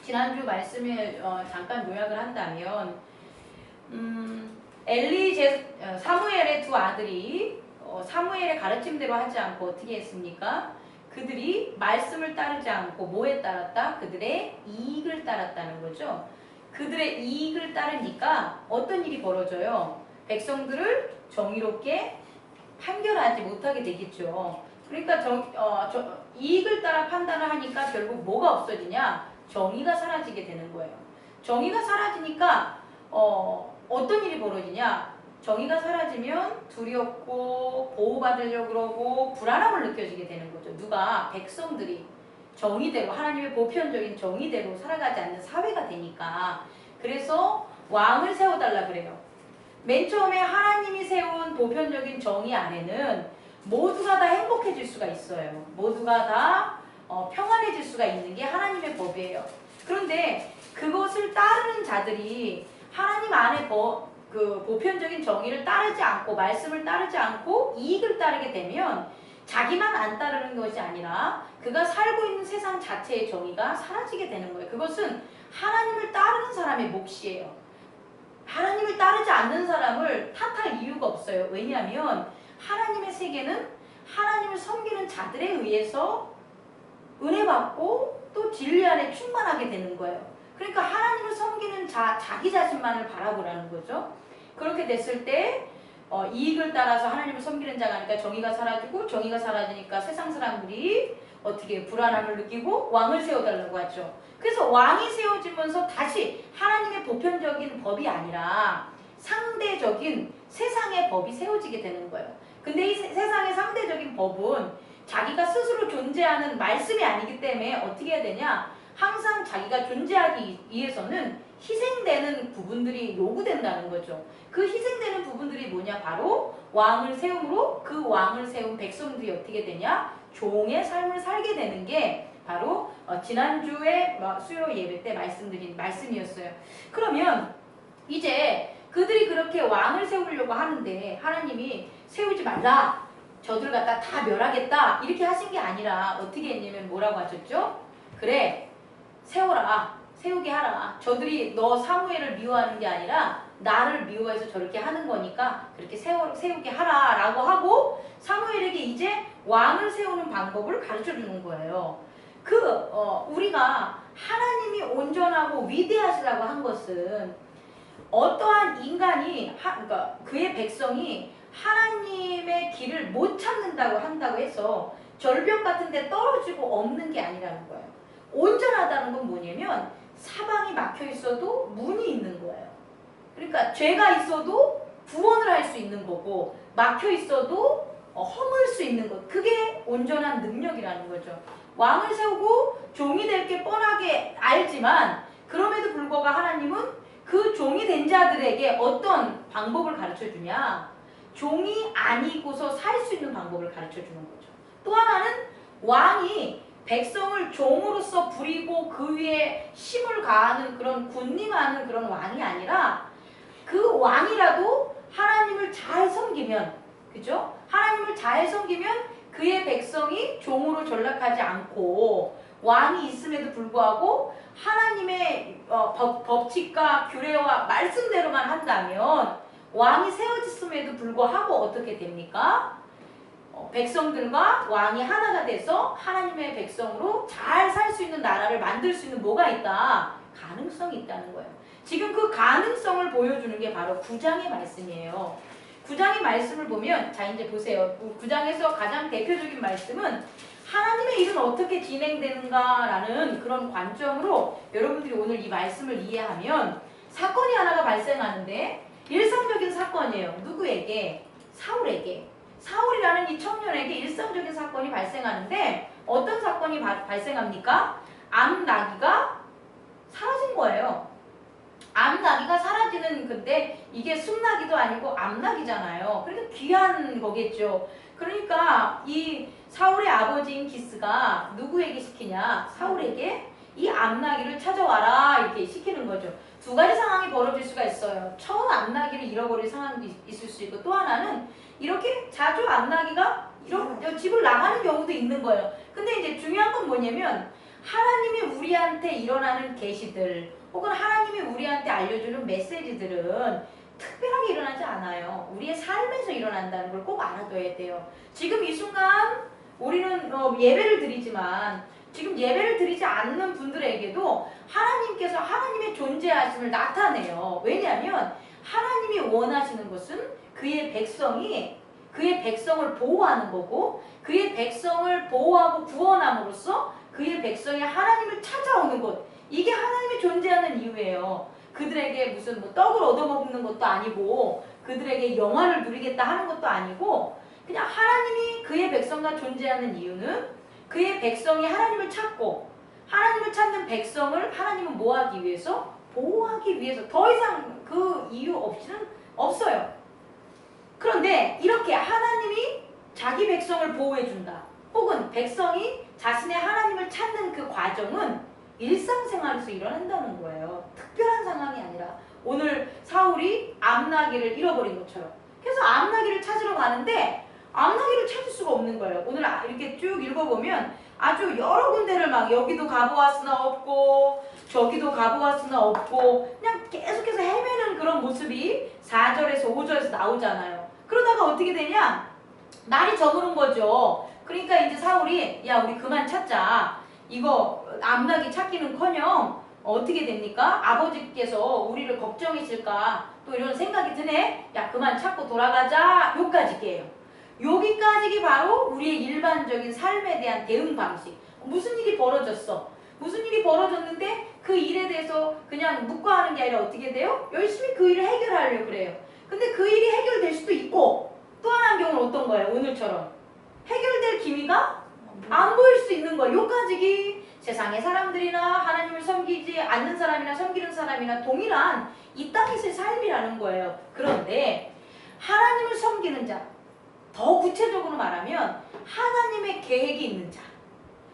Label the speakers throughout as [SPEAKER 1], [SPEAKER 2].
[SPEAKER 1] 지난주 말씀에 잠깐 요약을 한다면 사무엘의 두 아들이 사무엘의 가르침대로 하지 않고 어떻게 했습니까? 그들이 말씀을 따르지 않고 뭐에 따랐다? 그들의 이익을 따랐다는 거죠. 그들의 이익을 따르니까 어떤 일이 벌어져요? 백성들을 정의롭게 판결하지 못하게 되겠죠. 그러니까 이익을 따라 판단을 하니까 결국 뭐가 없어지냐? 정의가 사라지게 되는 거예요. 정의가 사라지니까 어떤 일이 벌어지냐? 정의가 사라지면 두렵고 보호받으려고 그러고 불안함을 느껴지게 되는 거죠. 누가? 백성들이 정의대로, 하나님의 보편적인 정의대로 살아가지 않는 사회가 되니까. 그래서 왕을 세워달라 그래요. 맨 처음에 하나님이 세운 보편적인 정의 안에는 모두가 다 행복해질 수가 있어요. 모두가 다 평안해질 수가 있는 게 하나님의 법이에요. 그런데 그것을 따르는 자들이 하나님 안에 그 보편적인 정의를 따르지 않고 말씀을 따르지 않고 이익을 따르게 되면 자기만 안 따르는 것이 아니라 그가 살고 있는 세상 자체의 정의가 사라지게 되는 거예요. 그것은 하나님을 따르는 사람의 몫이에요. 하나님을 따르지 않는 사람을 탓할 이유가 없어요. 왜냐하면 하나님의 세계는 하나님을 섬기는 자들에 의해서 은혜받고 또 진리 안에 충만하게 되는 거예요. 그러니까 하나님을 섬기는 자기 자신만을 바라보라는 거죠. 그렇게 됐을 때 이익을 따라서 하나님을 섬기는 자가 아니까 정의가 사라지고, 정의가 사라지니까 세상 사람들이 어떻게 불안함을 느끼고 왕을 세워달라고 하죠. 그래서 왕이 세워지면서 다시 하나님의 보편적인 법이 아니라 상대적인 세상의 법이 세워지게 되는 거예요. 근데 이 세상의 상대적인 법은 자기가 스스로 존재하는 말씀이 아니기 때문에 어떻게 해야 되냐? 항상 자기가 존재하기 위해서는 희생되는 부분들이 요구된다는 거죠. 그 희생되는 부분들이 뭐냐? 바로 왕을 세움으로 그 왕을 세운 백성들이 어떻게 되냐? 종의 삶을 살게 되는 게 바로 지난주에 수요 예배 때 말씀드린 말씀이었어요. 그러면 이제 그들이 그렇게 왕을 세우려고 하는데 하나님이 세우지 말라. 저들 갖다 다 멸하겠다. 이렇게 하신 게 아니라 어떻게 했냐면 뭐라고 하셨죠? 그래. 세워라. 세우게 하라. 저들이 너 사무엘을 미워하는 게 아니라 나를 미워해서 저렇게 하는 거니까 그렇게 세우게 하라 라고 하고 사무엘에게 이제 왕을 세우는 방법을 가르쳐 주는 거예요. 우리가 하나님이 온전하고 위대하시라고 한 것은 어떠한 인간이 그러니까 그의 백성이 하나님의 길을 못 찾는다고 한다고 해서 절벽 같은 데 떨어지고 없는 게 아니라는 거예요. 온전하다는 건 뭐냐면 사방이 막혀 있어도 문이 있는 거예요. 그러니까 죄가 있어도 구원을 할 수 있는 거고 막혀 있어도 허물 수 있는 것. 그게 온전한 능력이라는 거죠. 왕을 세우고 종이 될 게 뻔하게 알지만 그럼에도 불구하고 하나님은 그 종이 된 자들에게 어떤 방법을 가르쳐 주냐? 종이 아니고서 살 수 있는 방법을 가르쳐 주는 거죠. 또 하나는 왕이 백성을 종으로서 부리고 그 위에 힘을 가하는 그런 군림하는 그런 왕이 아니라 그 왕이라도 하나님을 잘 섬기면, 그죠? 하나님을 잘 섬기면 그의 백성이 종으로 전락하지 않고 왕이 있음에도 불구하고 하나님의 법칙과 규례와 말씀대로만 한다면 왕이 세워졌음에도 불구하고 어떻게 됩니까? 백성들과 왕이 하나가 돼서 하나님의 백성으로 잘 살 수 있는 나라를 만들 수 있는 뭐가 있다? 가능성이 있다는 거예요. 지금 그 가능성을 보여주는 게 바로 9장의 말씀이에요. 9장의 말씀을 보면 자 이제 보세요. 9장에서 가장 대표적인 말씀은 하나님의 일은 어떻게 진행되는가라는 그런 관점으로 여러분들이 오늘 이 말씀을 이해하면 사건이 하나가 발생하는데 일상적인 사건이에요. 누구에게? 사울에게. 사울이라는 이 청년에게 일상적인 사건이 발생하는데 어떤 사건이 발생합니까? 암나귀가 사라진 거예요. 암나귀가 사라지는 근데 이게 순나귀도 아니고 암나귀잖아요. 그러니까 귀한 거겠죠. 그러니까 이 사울의 아버지인 기스가 누구에게 시키냐? 사울에게 이 암나귀를 찾아와라 이렇게 시키는 거죠. 두 가지 상황이 벌어질 수가 있어요. 처음 암나귀를 잃어버릴 상황도 있을 수 있고 또 하나는 이렇게 자주 암나귀가 집을 나가는 경우도 있는 거예요. 근데 이제 중요한 건 뭐냐면 하나님이 우리한테 일어나는 계시들 혹은 하나님이 우리한테 알려주는 메시지들은 특별하게 일어나지 않아요. 우리의 삶에서 일어난다는 걸 꼭 알아둬야 돼요. 지금 이 순간 우리는 예배를 드리지만 지금 예배를 드리지 않는 분들에게도 하나님께서 하나님의 존재하심을 나타내요. 왜냐하면 하나님이 원하시는 것은 그의 백성을 보호하는 거고 그의 백성을 보호하고 구원함으로써 그의 백성이 하나님을 찾아오는 것, 이게 하나님이 존재하는 이유예요. 그들에게 무슨 뭐 떡을 얻어먹는 것도 아니고 그들에게 영화를 누리겠다 하는 것도 아니고 그냥 하나님이 그의 백성과 존재하는 이유는 그의 백성이 하나님을 찾고 하나님을 찾는 백성을 하나님은 뭐 하기 위해서? 보호하기 위해서. 더 이상 그 이유 없이는 없어요. 그런데 이렇게 하나님이 자기 백성을 보호해준다. 혹은 백성이 자신의 하나님을 찾는 그 과정은 일상생활에서 일어난다는 거예요. 특별한 상황이 아니라 오늘 사울이 암나귀를 잃어버린 것처럼. 그래서 암나귀를 찾으러 가는데 암나귀를 찾을 수가 없는 거예요. 오늘 이렇게 쭉 읽어보면 아주 여러 군데를 막 여기도 가보았으나 없고 저기도 가보았으나 없고 그냥 계속해서 헤매는 그런 모습이 4절에서 5절에서 나오잖아요. 그러다가 어떻게 되냐? 날이 저무는 거죠. 그러니까 이제 사울이 야 우리 그만 찾자. 이거 암나귀 찾기는커녕 어떻게 됩니까? 아버지께서 우리를 걱정이실까 또 이런 생각이 드네. 야 그만 찾고 돌아가자. 요까지게요. 여기까지가 바로 우리의 일반적인 삶에 대한 대응 방식. 무슨 일이 벌어졌어? 무슨 일이 벌어졌는데 그 일에 대해서 그냥 묵과하는 게 아니라 어떻게 돼요? 열심히 그 일을 해결하려고 그래요. 근데 그 일이 해결될 수도 있고 또 하나의 경우는 어떤 거예요? 오늘처럼 해결될 기미가 안 보일 수 있는 거예요. 요까지기 세상의 사람들이나 하나님을 섬기지 않는 사람이나 섬기는 사람이나 동일한 이 땅에서의 삶이라는 거예요. 그런데 하나님을 섬기는 자, 더 구체적으로 말하면 하나님의 계획이 있는 자.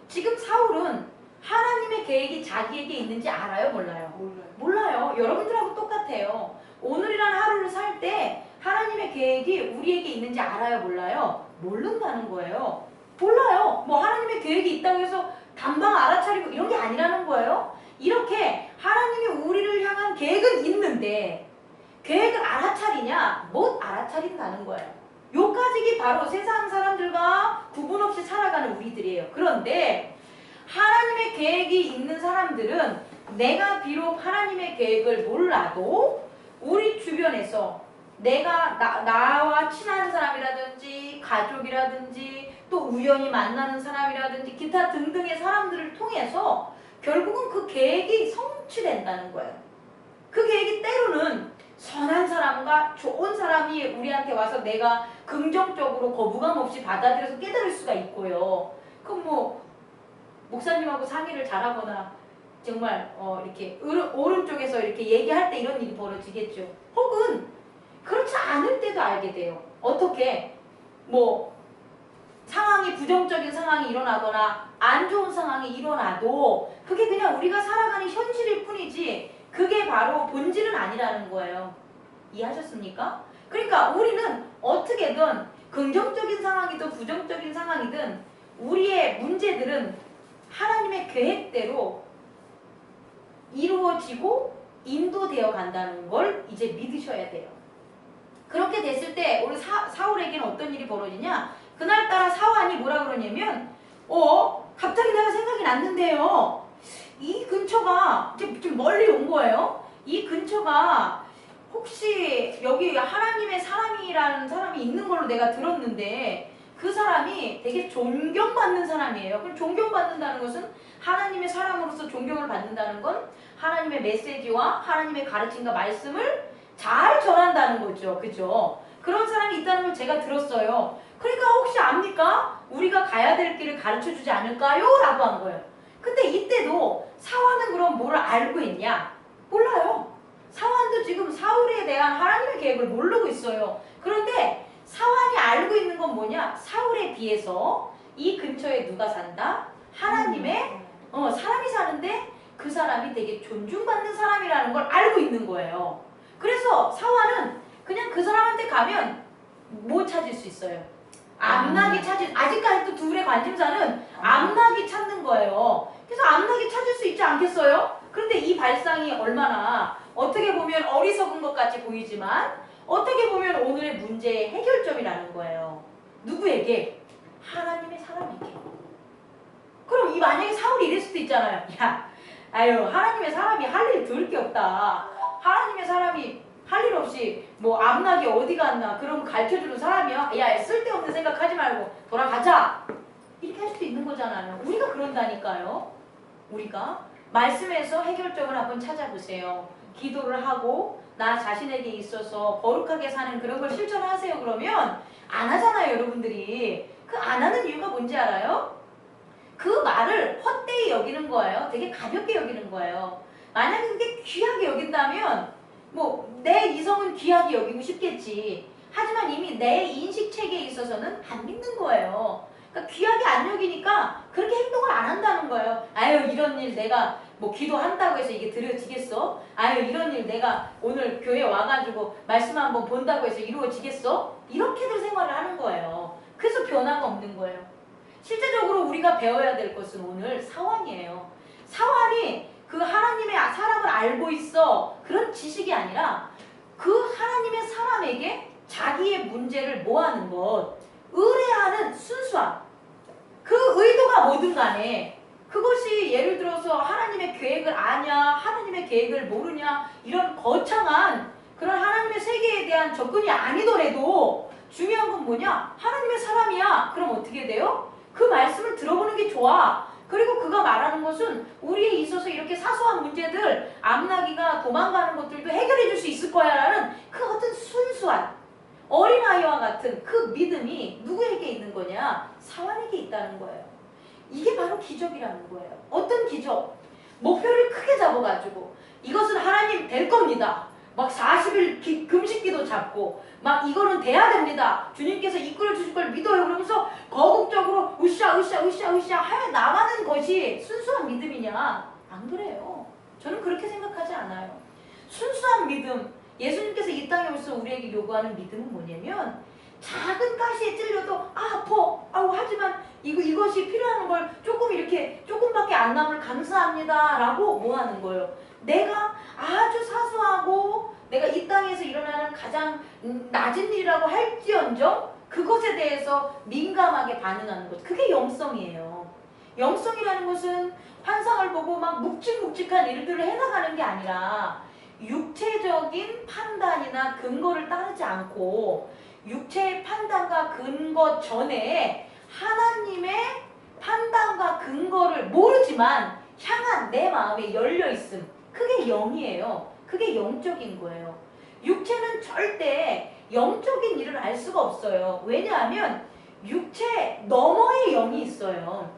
[SPEAKER 1] 지금 사울은 하나님의 계획이 자기에게 있는지 알아요? 몰라요? 몰라요. 여러분들하고 똑같아요. 오늘이라는 하루를 살 때 하나님의 계획이 우리에게 있는지 알아요? 몰라요? 모른다는 거예요. 몰라요. 뭐 하나님의 계획이 있다고 해서 단방 알아차리고 이런 게 아니라는 거예요. 이렇게 하나님이 우리를 향한 계획은 있는데 계획을 알아차리냐? 못 알아차린다는 거예요. 요까지가 바로 세상 사람들과 구분 없이 살아가는 우리들이에요. 그런데 하나님의 계획이 있는 사람들은 내가 비록 하나님의 계획을 몰라도 우리 주변에서 나와 친한 사람이라든지 가족이라든지 또 우연히 만나는 사람이라든지 기타 등등의 사람들을 통해서 결국은 그 계획이 성취된다는 거예요. 그 계획이 때로는 선한 사람과 좋은 사람이 우리한테 와서 내가 긍정적으로 거부감 없이 받아들여서 깨달을 수가 있고요. 그럼 뭐 목사님하고 상의를 잘하거나 정말 이렇게 오른쪽에서 이렇게 얘기할 때 이런 일이 벌어지겠죠. 혹은 그렇지 않을 때도 알게 돼요. 어떻게 뭐 상황이 부정적인 상황이 일어나거나 안 좋은 상황이 일어나도 그게 그냥 우리가 살아가는 현실일 뿐이지 그게 바로 본질은 아니라는 거예요. 이해하셨습니까? 그러니까 우리는 어떻게든 긍정적인 상황이든 부정적인 상황이든 우리의 문제들은 하나님의 계획대로 이루어지고 인도되어 간다는 걸 이제 믿으셔야 돼요. 그렇게 됐을 때 우리 사울에게는 어떤 일이 벌어지냐? 그날따라 사울이 뭐라 그러냐면 갑자기 내가 생각이 났는데요. 이 근처가 좀 멀리 온 거예요. 이 근처가 혹시 여기 하나님의 사람이라는 사람이 있는 걸로 내가 들었는데 그 사람이 되게 존경받는 사람이에요. 그럼 존경받는다는 것은 하나님의 사람으로서 존경을 받는다는 건 하나님의 메시지와 하나님의 가르침과 말씀을 잘 전한다는 거죠. 그죠? 그런 사람이 있다는 걸 제가 들었어요. 그러니까 혹시 압니까? 우리가 가야 될 길을 가르쳐주지 않을까요? 라고 한 거예요. 근데 이때도 사울은 그럼 뭘 알고 있냐? 몰라요. 사울도 지금 사울에 대한 하나님의 계획을 모르고 있어요. 그런데 사울이 알고 있는 건 뭐냐? 사울에 비해서 이 근처에 누가 산다? 하나님의 사람이 사는데 그 사람이 되게 존중받는 사람이라는 걸 알고 있는 거예요. 그래서 사울은 그냥 그 사람한테 가면 뭐 찾을 수 있어요? 암나기 찾은, 아직까지도 둘의 관심사는 암나기 찾는 거예요. 그래서 암나기 찾을 수 있지 않겠어요? 그런데 이 발상이 얼마나 어떻게 보면 어리석은 것 같이 보이지만 어떻게 보면 오늘의 문제의 해결점이라는 거예요. 누구에게? 하나님의 사람에게. 그럼 이 만약에 사울이 이럴 수도 있잖아요. 야, 아유, 하나님의 사람이 할 일 들을 게 없다. 하나님의 사람이 할 일 없이 뭐 암나기 어디 갔나 그런 거 가르쳐주는 사람이야. 야, 쓸데없는 생각하지 말고 돌아가자. 이렇게 할 수도 있는 거잖아요. 우리가 그런다니까요. 우리가 말씀에서 해결점을 한번 찾아보세요. 기도를 하고 나 자신에게 있어서 거룩하게 사는 그런 걸 실천하세요. 그러면 안 하잖아요, 여러분들이. 그 안 하는 이유가 뭔지 알아요? 그 말을 헛되이 여기는 거예요. 되게 가볍게 여기는 거예요. 만약에 그게 귀하게 여긴다면 뭐 내 이성은 귀하게 여기고 싶겠지. 하지만 이미 내 인식체계에 있어서는 안 믿는 거예요. 그러니까 귀하게 안 여기니까 그렇게 행동을 안 한다는 거예요. 아유, 이런 일 내가 뭐 기도한다고 해서 이게 들어지겠어? 아유, 이런 일 내가 오늘 교회 와가지고 말씀 한번 본다고 해서 이루어지겠어? 이렇게들 생활을 하는 거예요. 그래서 변화가 없는 거예요. 실제적으로 우리가 배워야 될 것은 오늘 사환이에요. 사환이 그 하나님의 사람을 알고 있어 그런 지식이 아니라 그 하나님의 사람에게 자기의 문제를 모아는 것, 의뢰하는 순수함, 그 의도가 뭐든 간에 그것이 예를 들어서 하나님의 계획을 아냐, 하나님의 계획을 모르냐, 이런 거창한 그런 하나님의 세계에 대한 접근이 아니더라도 중요한 건 뭐냐? 하나님의 사람이야. 그럼 어떻게 돼요? 그 말씀을 들어보는 게 좋아. 그리고 그가 말하는 것은 우리에 있어서 이렇게 사소한 문제들, 암나기가 도망가는 것들도 해결해 줄 수 있을 거야 라는 그 어떤 순수한 어린아이와 같은 그 믿음이 누구에게 있는 거냐? 사환에게 있다는 거예요. 이게 바로 기적이라는 거예요. 어떤 기적? 목표를 크게 잡아가지고 이것은 하나님 될 겁니다. 막 40일 금식기도 잡고 막 이거는 돼야 됩니다. 주님께서 이끌어 주실 걸 믿어요. 그러면서 거국적으로 으쌰 하여 나가는 것이 순수한 믿음이냐? 안 그래요. 저는 그렇게 생각하지 않아요. 순수한 믿음, 예수님께서 이 땅에 오셔서 우리에게 요구하는 믿음은 뭐냐면 작은 가시에 찔려도 아파. 하지만 이것이 필요한 걸 조금 이렇게 조금밖에 안 남을 감사합니다 라고 뭐 하는 거예요. 내가 아주 사소하고 내가 이 땅에서 일어나는 가장 낮은 일이라고 할지언정 그것에 대해서 민감하게 반응하는 것. 그게 영성이에요. 영성이라는 것은 환상을 보고 막 묵직묵직한 일들을 해나가는 게 아니라 육체적인 판단이나 근거를 따르지 않고 육체의 판단과 근거 전에 하나님의 판단과 근거를 모르지만 향한 내 마음에 열려있음. 그게 영이에요. 그게 영적인 거예요. 육체는 절대 영적인 일을 알 수가 없어요. 왜냐하면 육체 너머의 영이 있어요.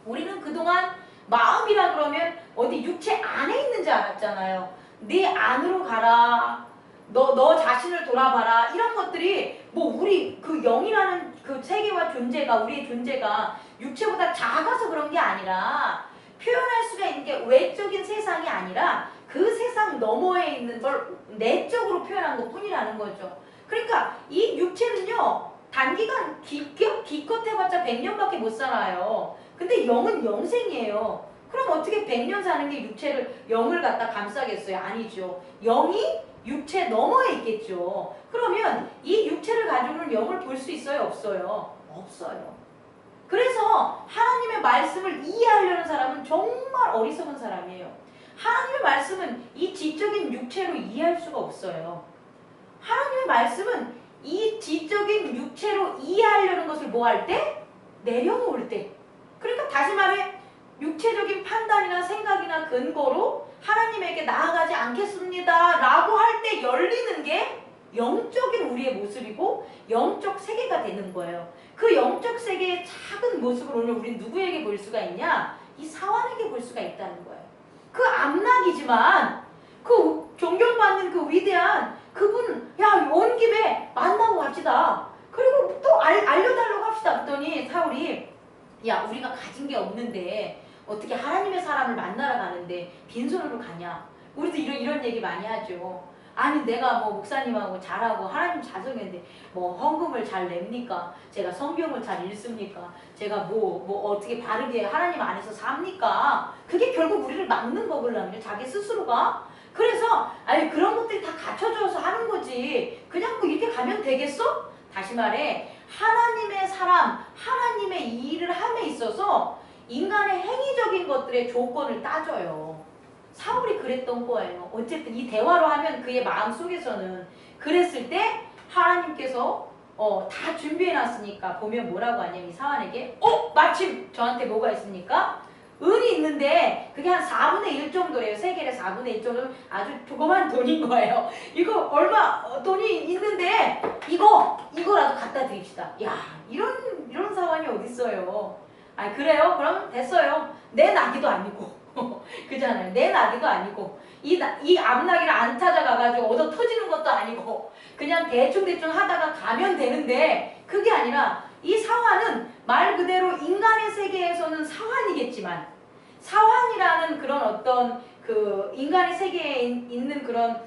[SPEAKER 1] 우리는 그동안 마음이라 그러면 어디 육체 안에 있는 줄 알았잖아요. 네 안으로 가라. 너 자신을 돌아봐라. 이런 것들이 뭐 우리 그 영이라는 그 세계와 존재가 우리의 존재가 육체보다 작아서 그런 게 아니라 표현할 수가 있는 게 외적인 세상이 아니라 그 세상 너머에 있는 걸 내적으로 표현한 것 뿐이라는 거죠. 그러니까 이 육체는요 단기간 기껏 해봤자 100년밖에 못 살아요. 근데 영은 영생이에요. 그럼 어떻게 100년 사는 게 육체를 영을 갖다 감싸겠어요? 아니죠. 영이 육체 너머에 있겠죠. 그러면 이 육체를 가지고는 영을 볼 수 있어요? 없어요? 없어요. 그래서 하나님의 말씀을 이해하려는 사람은 정말 어리석은 사람이에요. 하나님의 말씀은 이 지적인 육체로 이해할 수가 없어요. 하나님의 말씀은 이 지적인 육체로 이해하려는 것을 뭐 할 때? 내려놓을 때. 그러니까 다시 말해 육체적인 판단이나 생각이나 근거로 하나님에게 나아가지 않겠습니다 라고 할 때 열리는 게 영적인 우리의 모습이고 영적 세계가 되는 거예요. 그 영적 세계의 작은 모습을 오늘 우리는 누구에게 볼 수가 있냐? 이 사환에게 볼 수가 있다는 거예요. 그 암낙이지만 그 존경받는 그 위대한 그분 야 온 김에 만나고 갑시다. 그리고 또 알려달라고 합시다. 그랬더니 사울이 야 우리가 가진 게 없는데 어떻게 하나님의 사람을 만나러 가는데 빈손으로 가냐. 우리도 이런 얘기 많이 하죠. 아니 내가 뭐 목사님하고 잘하고 하나님 자성했는데 뭐 헌금을 잘 냅니까? 제가 성경을 잘 읽습니까? 제가 뭐 어떻게 바르게 하나님 안에서 삽니까? 그게 결국 우리를 막는 거거든요. 자기 스스로가. 그래서 아니 그런 것들이 다 갖춰져서 하는 거지. 그냥 뭐 이렇게 가면 되겠어? 다시 말해 하나님의 사람, 하나님의 이 일을 함에 있어서 인간의 행위적인 것들의 조건을 따져요. 사울이 그랬던 거예요. 어쨌든 이 대화로 하면 그의 마음속에서는 그랬을 때 하나님께서 다 준비해놨으니까 보면 뭐라고 하냐면 이 사환에게 마침 저한테 뭐가 있습니까? 은이 있는데 그게 한 4분의 1 정도래요. 세겔의 4분의 1 정도면 아주 조그만 돈인 거예요. 이거 얼마 돈이 있는데 이거라도 갖다 드립시다. 야 이런 사환이 어딨어요. 아 그래요? 그럼 됐어요. 내 나기도 아니고 그잖아요. 내 나기도 아니고 이 앞나기를 안 찾아가가지고 얻어 터지는 것도 아니고 그냥 대충 하다가 가면 되는데 그게 아니라 이 사환은 말 그대로 인간의 세계에서는 사환이겠지만 사환이라는 그런 어떤 그 인간의 세계에 있는 그런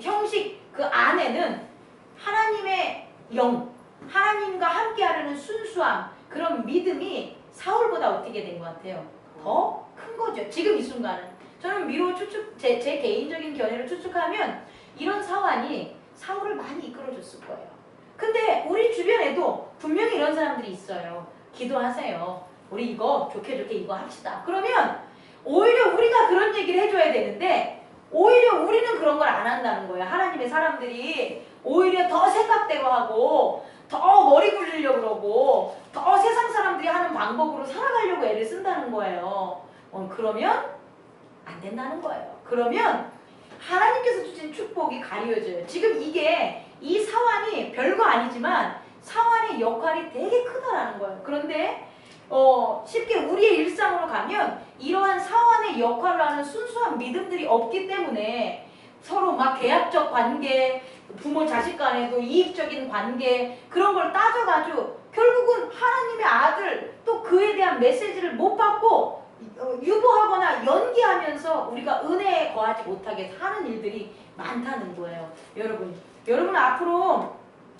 [SPEAKER 1] 형식 그 안에는 하나님의 영, 하나님과 함께하려는 순수함 그런 믿음이 사울보다 어떻게 된 것 같아요? 더 큰 거죠. 지금 이 순간은. 저는 미로 제 개인적인 견해를 추측하면 이런 사환이 사울을 많이 이끌어줬을 거예요. 근데 우리 주변에도 분명히 이런 사람들이 있어요. 기도하세요. 우리 이거 좋게 이거 합시다. 그러면 오히려 우리가 그런 얘기를 해줘야 되는데 오히려 우리는 그런 걸 안 한다는 거예요. 하나님의 사람들이 오히려 더 생각대로 하고 더 머리 굴리려고 그러고 더 세상 사람들이 하는 방법으로 살아가려고 애를 쓴다는 거예요. 그러면 안 된다는 거예요. 그러면 하나님께서 주신 축복이 가려져요. 지금 이게 이 사환이 별거 아니지만 사환의 역할이 되게 크다라는 거예요. 그런데 쉽게 우리의 일상으로 가면 이러한 사환의 역할을 하는 순수한 믿음들이 없기 때문에 서로 막 계약적 관계, 부모 자식 간에도 이익적인 관계 그런 걸 따져가지고 결국은 하나님의 아들 또 그에 대한 메시지를 못 받고 유보하거나 연기하면서 우리가 은혜에 거하지 못하게 하는 일들이 많다는 거예요. 여러분 앞으로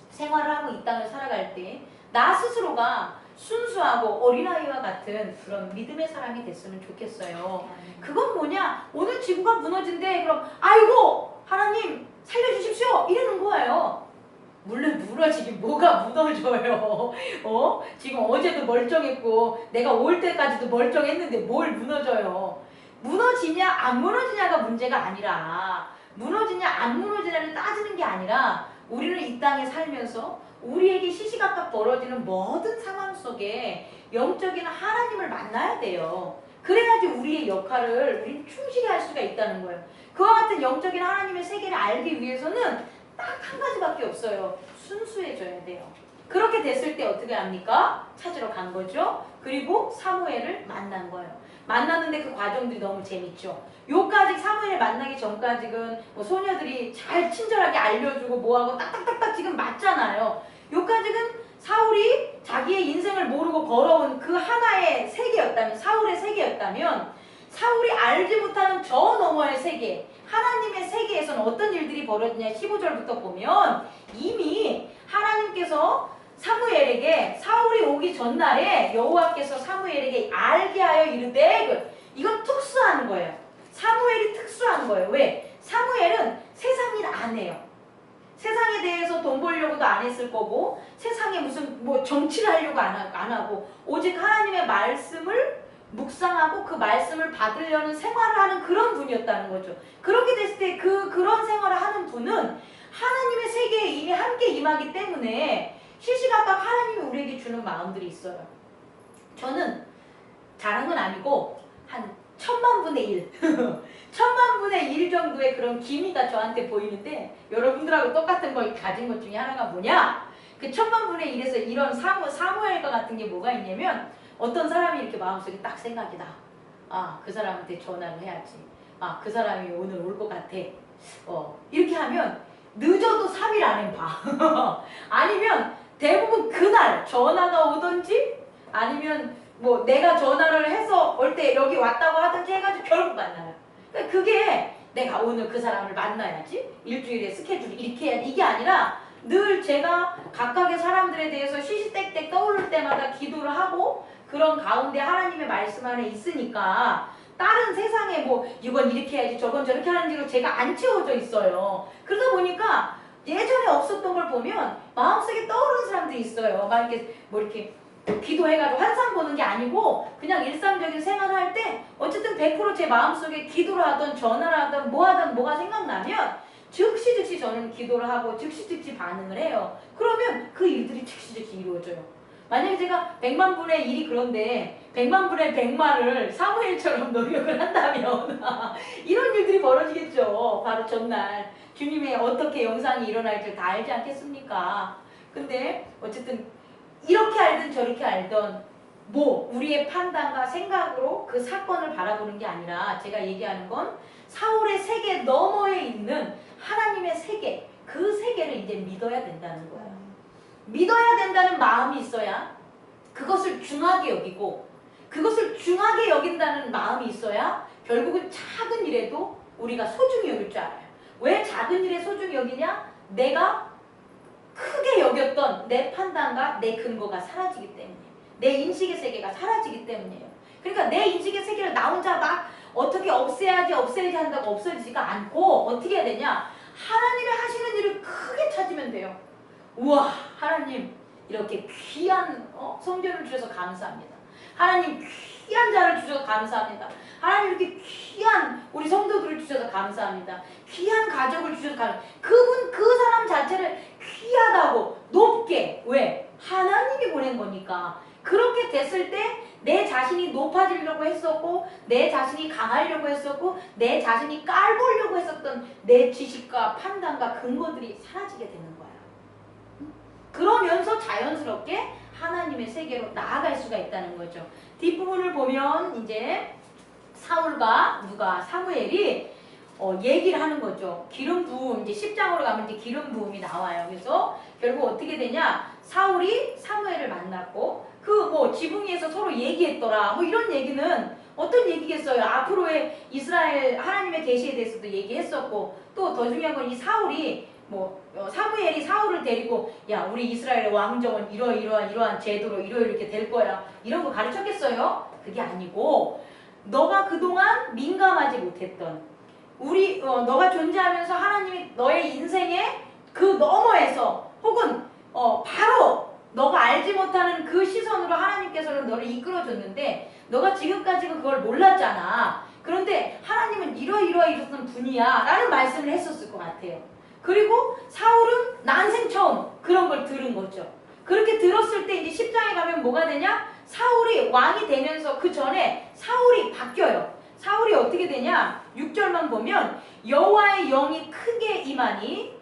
[SPEAKER 1] 생활을 하고 이 땅을 살아갈 때 나 스스로가 순수하고 어린아이와 같은 그런 믿음의 사람이 됐으면 좋겠어요. 그건 뭐냐? 오늘 지구가 무너진대. 그럼 아이고 하나님 살려주십시오 이러는 거예요. 물론 무너지긴 뭐가 무너져요. 지금 어제도 멀쩡했고 내가 올 때까지도 멀쩡했는데 뭘 무너져요. 무너지냐 안 무너지냐가 문제가 아니라 무너지냐 안 무너지냐를 따지는 게 아니라 우리는 이 땅에 살면서 우리에게 시시각각 벌어지는 모든 상황 속에 영적인 하나님을 만나야 돼요. 그래야지 우리의 역할을 우리는 충실히 할 수가 있다는 거예요. 그와 같은 영적인 하나님의 세계를 알기 위해서는 딱 한 가지밖에 없어요. 순수해져야 돼요. 그렇게 됐을 때 어떻게 합니까? 찾으러 간 거죠. 그리고 사무엘을 만난 거예요. 만났는데 그 과정들이 너무 재밌죠. 요까지 사무엘을 만나기 전까지는 뭐 소녀들이 잘 친절하게 알려주고 뭐하고 딱딱딱딱 지금 맞잖아요. 요까지는 사울이 자기의 인생을 모르고 걸어온 그 하나의 세계였다면 사울의 세계였다면 사울이 알지 못하는 저 너머의 세계 하나님의 세계에서는 어떤 일들이 벌어지냐 15절부터 보면 이미 하나님께서 사무엘에게 사울이 오기 전날에 여호와께서 사무엘에게 알게 하여 이르되 이건 특수한 거예요. 사무엘이 특수한 거예요. 왜? 사무엘은 세상 일 안 해요. 세상에 대해서 돈 벌려고도 안 했을 거고 세상에 무슨 뭐 정치를 하려고 안 하고 오직 하나님의 말씀을 묵상하고 그 말씀을 받으려는 생활을 하는 그런 분이었다는 거죠. 그렇게 됐을 때 그런 생활을 하는 분은 하나님의 세계에 이미 함께 임하기 때문에 시시각각 하나님이 우리에게 주는 마음들이 있어요. 저는 잘한 건 아니고 한 1000만 분의 1 1000만 분의 1 정도의 그런 기미가 저한테 보이는데 여러분들하고 똑같은 걸 가진 것 중에 하나가 뭐냐? 그 1000만 분의 1에서 이런 사무엘과 같은 게 뭐가 있냐면 어떤 사람이 이렇게 마음속에 딱 생각이 나. 그 사람한테 전화를 해야지. 그 사람이 오늘 올 것 같아. 이렇게 하면 늦어도 3일 안에 봐. 아니면 대부분 그날 전화가 오든지 아니면 뭐 내가 전화를 해서 올 때 여기 왔다고 하든지 해가지고 결국 만나요. 그러니까 그게 내가 오늘 그 사람을 만나야지. 일주일에 스케줄이 이렇게 해야지. 이게 아니라 늘 제가 각각의 사람들에 대해서 시시때때 떠오를 때마다 기도를 하고 그런 가운데 하나님의 말씀 안에 있으니까 다른 세상에 뭐 이건 이렇게 해야지 저건 저렇게 하는 대로 제가 안 채워져 있어요. 그러다 보니까 예전에 없었던 걸 보면 마음속에 떠오르는 사람들이 있어요. 막 이렇게 뭐 이렇게 기도해가지고 환상 보는 게 아니고 그냥 일상적인 생활을 할 때 어쨌든 100% 제 마음속에 기도를 하든 전화를 하든 뭐 하든 뭐가 생각나면 즉시 저는 기도를 하고 즉시 반응을 해요. 그러면 그 일들이 즉시 이루어져요. 만약에 제가 100만 분의 1이 그런데 100만 분의 100만을 사무엘처럼 노력을 한다면 이런 일들이 벌어지겠죠. 바로 전날 주님의 어떻게 영상이 일어날지 다 알지 않겠습니까? 근데 어쨌든 이렇게 알든 저렇게 알든 뭐 우리의 판단과 생각으로 그 사건을 바라보는 게 아니라 제가 얘기하는 건 사울의 세계 너머에 있는 하나님의 세계, 그 세계를 이제 믿어야 된다는 거예요. 믿어야 된다는 마음이 있어야 그것을 중하게 여기고 그것을 중하게 여긴다는 마음이 있어야 결국은 작은 일에도 우리가 소중히 여길 줄 알아요. 왜 작은 일에 소중히 여기냐? 내가 크게 여겼던 내 판단과 내 근거가 사라지기 때문이에요. 내 인식의 세계가 사라지기 때문이에요. 그러니까 내 인식의 세계를 나 혼자 막 어떻게 없애야지 한다고 없어지지가 않고 어떻게 해야 되냐? 하나님의 하시는 일을 크게 찾으면 돼요. 우와, 하나님 이렇게 귀한 성전을 주셔서 감사합니다. 하나님 귀한 자를 주셔서 감사합니다. 하나님 이렇게 귀한 우리 성도들을 주셔서 감사합니다. 귀한 가족을 주셔서 감사합니다. 그분 그 사람 자체를 귀하다고 높게 왜? 하나님이 보낸 거니까. 그렇게 됐을 때 내 자신이 높아지려고 했었고 내 자신이 강하려고 했었고 내 자신이 깔보려고 했었던 내 지식과 판단과 근거들이 사라지게 되는 거야. 그러면서 자연스럽게 하나님의 세계로 나아갈 수가 있다는 거죠. 뒷부분을 보면 이제 사울과 사무엘이 얘기를 하는 거죠. 기름 부음, 이제 10장으로 가면 이제 기름 부음이 나와요. 그래서 결국 어떻게 되냐? 사울이 사무엘을 만났고 그 뭐 지붕 위에서 서로 얘기했더라. 뭐 이런 얘기는 어떤 얘기겠어요? 앞으로의 이스라엘 하나님의 계시에 대해서도 얘기했었고 또 더 중요한 건 이 사울이 사무엘이 사울을 데리고 야 우리 이스라엘의 왕정은 이러한 제도로 이렇게 될 거야. 이런 거 가르쳤겠어요? 그게 아니고 너가 그동안 민감하지 못했던 너가 존재하면서 하나님이 너의 인생의 그 너머에서 혹은 바로 너가 알지 못하는 그 시선으로 하나님께서는 너를 이끌어줬는데 너가 지금까지는 그걸 몰랐잖아. 그런데 하나님은 이러이러한 분이야 라는 말씀을 했었을 것 같아요. 그리고 사울은 난생 처음 그런 걸 들은 거죠. 그렇게 들었을 때 이제 10장에 가면 뭐가 되냐? 사울이 왕이 되면서 그 전에 사울이 바뀌어요. 사울이 어떻게 되냐? 6절만 보면 여호와의 영이 크게 임하니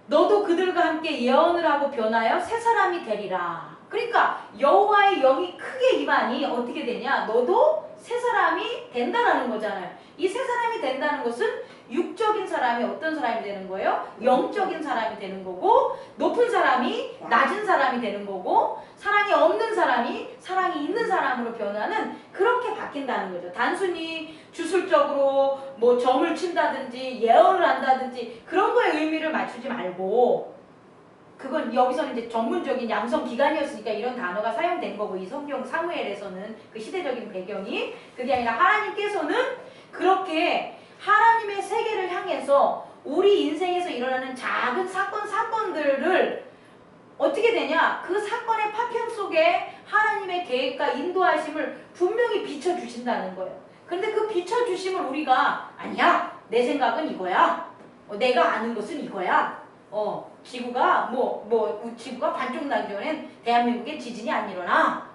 [SPEAKER 1] 너도 그들과 함께 예언을 하고 변하여 새 사람이 되리라. 그러니까 여호와의 영이 크게 임하니 어떻게 되냐? 너도 새 사람이 된다라는 거잖아요. 이 새 사람이 된다는 것은 육적인 사람이 어떤 사람이 되는 거예요? 영적인 사람이 되는 거고 높은 사람이 낮은 사람이 되는 거고 사랑이 없는 사람이 사랑이 있는 사람으로 변하는 그렇게 바뀐다는 거죠. 단순히 주술적으로 뭐 점을 친다든지 예언을 한다든지 그런 거에 의미를 맞추지 말고 그건 여기서는 이제 전문적인 양성 기간이었으니까 이런 단어가 사용된 거고 이 성경 사무엘에서는 그 시대적인 배경이 그게 아니라 하나님께서는 그렇게 하나님의 세계를 향해서 우리 인생에서 일어나는 작은 사건들을 어떻게 되냐? 그 사건의 파편 속에 하나님의 계획과 인도하심을 분명히 비춰주신다는 거예요. 근데 그 비춰주심을 우리가 아니야, 내 생각은 이거야. 내가 아는 것은 이거야. 지구가 지구가 반쪽 나기 전엔 대한민국에 지진이 안 일어나.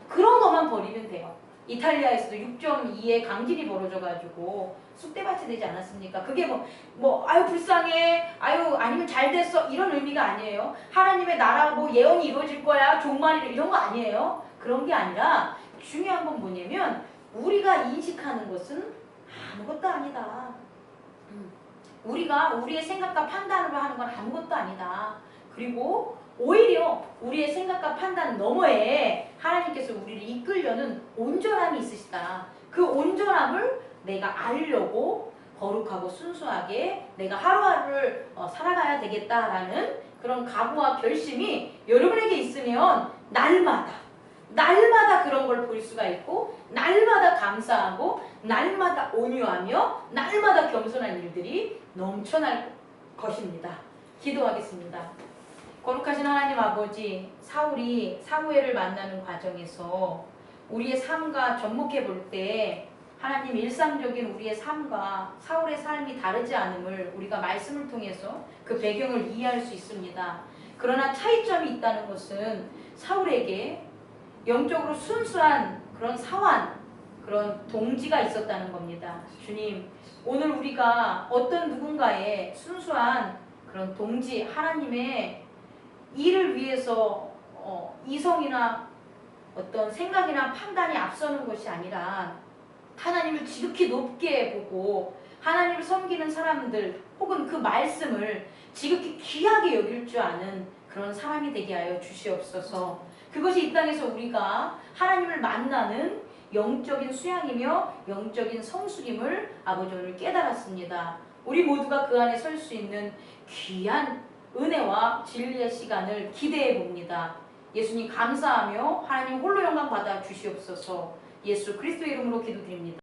[SPEAKER 1] 그런 것만 버리면 돼요. 이탈리아에서도 6.2의 강진이 벌어져가지고 쑥대밭이 되지 않았습니까? 그게 아유 불쌍해, 아유 아니면 잘 됐어 이런 의미가 아니에요. 하나님의 나라 예언이 이루어질 거야, 종말이 이런 거 아니에요. 그런 게 아니라 중요한 건 뭐냐면 우리가 인식하는 것은 아무것도 아니다. 우리가 우리의 생각과 판단으로 하는 건 아무것도 아니다. 그리고 오히려 우리의 생각과 판단 너머에 하나님께서 우리를 이끌려는 온전함이 있으시다. 그 온전함을 내가 알려고 거룩하고 순수하게 내가 하루하루를 살아가야 되겠다라는 그런 각오와 결심이 여러분에게 있으면 날마다 그런 걸 볼 수가 있고 날마다 감사하고 날마다 온유하며 날마다 겸손한 일들이 넘쳐날 것입니다. 기도하겠습니다. 거룩하신 하나님 아버지, 사울이 사무엘을 만나는 과정에서 우리의 삶과 접목해 볼 때 하나님 일상적인 우리의 삶과 사울의 삶이 다르지 않음을 우리가 말씀을 통해서 그 배경을 이해할 수 있습니다. 그러나 차이점이 있다는 것은 사울에게 영적으로 순수한 그런 사환, 그런 동지가 있었다는 겁니다. 주님, 오늘 우리가 어떤 누군가의 순수한 그런 동지, 하나님의 일을 위해서 이성이나 어떤 생각이나 판단이 앞서는 것이 아니라 하나님을 지극히 높게 보고 하나님을 섬기는 사람들 혹은 그 말씀을 지극히 귀하게 여길 줄 아는 그런 사람이 되게 하여 주시옵소서. 그것이 이 땅에서 우리가 하나님을 만나는 영적인 수양이며 영적인 성숙임을 아버지 오늘 깨달았습니다. 우리 모두가 그 안에 설 수 있는 귀한 은혜와 진리의 시간을 기대해 봅니다. 예수님 감사하며 하나님 홀로 영광 받아 주시옵소서. 예수 그리스도의 이름으로 기도드립니다.